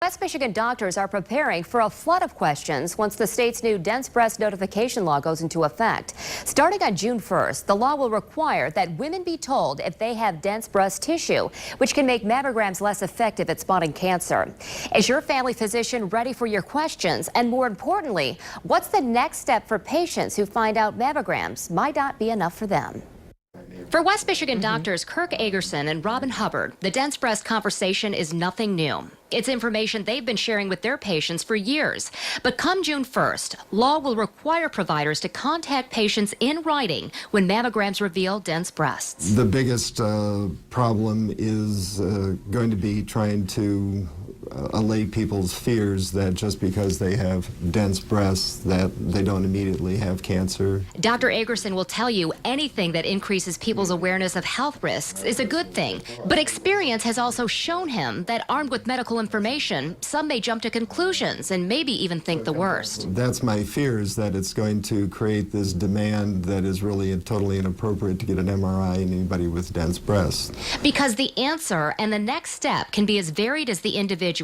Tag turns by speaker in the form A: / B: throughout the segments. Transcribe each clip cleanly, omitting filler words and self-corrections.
A: West Michigan doctors are preparing for a flood of questions once the state's new dense breast notification law goes into effect. Starting on June 1st, the law will require that women be told if they have dense breast tissue, which can make mammograms less effective at spotting cancer. Is your family physician ready for your questions? And more importantly, what's the next step for patients who find out mammograms might not be enough for them? For West Michigan doctors Kirk Agerson and Robin Hubbard, the dense breast conversation is nothing new. It's information they've been sharing with their patients for years. But come June 1st, law will require providers to contact patients in writing when mammograms reveal dense breasts.
B: The biggest problem is going to be trying to allay people's fears that just because they have dense breasts that they don't immediately have cancer.
A: Dr. Agerson will tell you anything that increases people's awareness of health risks is a good thing. But experience has also shown him that armed with medical information, some may jump to conclusions and maybe even think the worst.
B: That's my fear, is that it's going to create this demand that is really totally inappropriate to get an MRI in anybody with dense breasts.
A: Because the answer and the next step can be as varied as the individual.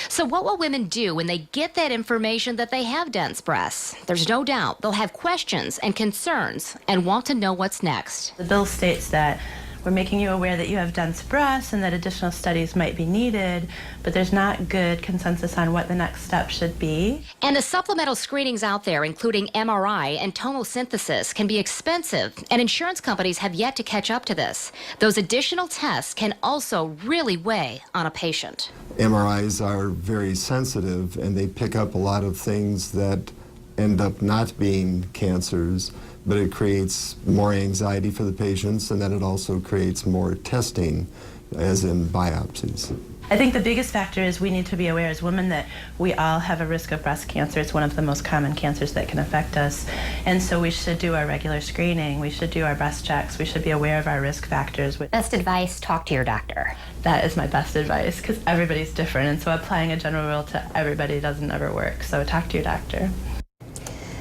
A: So what will women do when they get that information that they have dense breasts? There's no doubt they'll have questions and concerns and want to know what's next.
C: The bill states that we're making you aware that you have dense breasts and that additional studies might be needed, but there's not good consensus on what the next step should be.
A: And the supplemental screenings out there, including MRI and tomosynthesis, can be expensive, and insurance companies have yet to catch up to this. Those additional tests can also really weigh on a patient.
B: MRIs are very sensitive, and they pick up a lot of things that end up not being cancers, but it creates more anxiety for the patients, and then it also creates more testing, as in biopsies.
C: I think the biggest factor is we need to be aware as women that we all have a risk of breast cancer. It's one of the most common cancers that can affect us. And so we should do our regular screening, we should do our breast checks, we should be aware of our risk factors.
D: Best advice, talk to your doctor.
C: That is my best advice, because everybody's different, and so applying a general rule to everybody doesn't ever work. So talk to your doctor.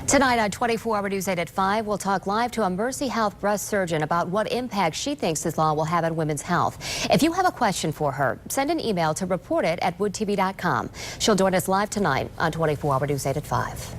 A: Tonight on 24 Hour News 8 at 5, we'll talk live to a Mercy Health breast surgeon about what impact she thinks this law will have on women's health. If you have a question for her, send an email to reportit@woodtv.com. She'll join us live tonight on 24 Hour News 8 at 5.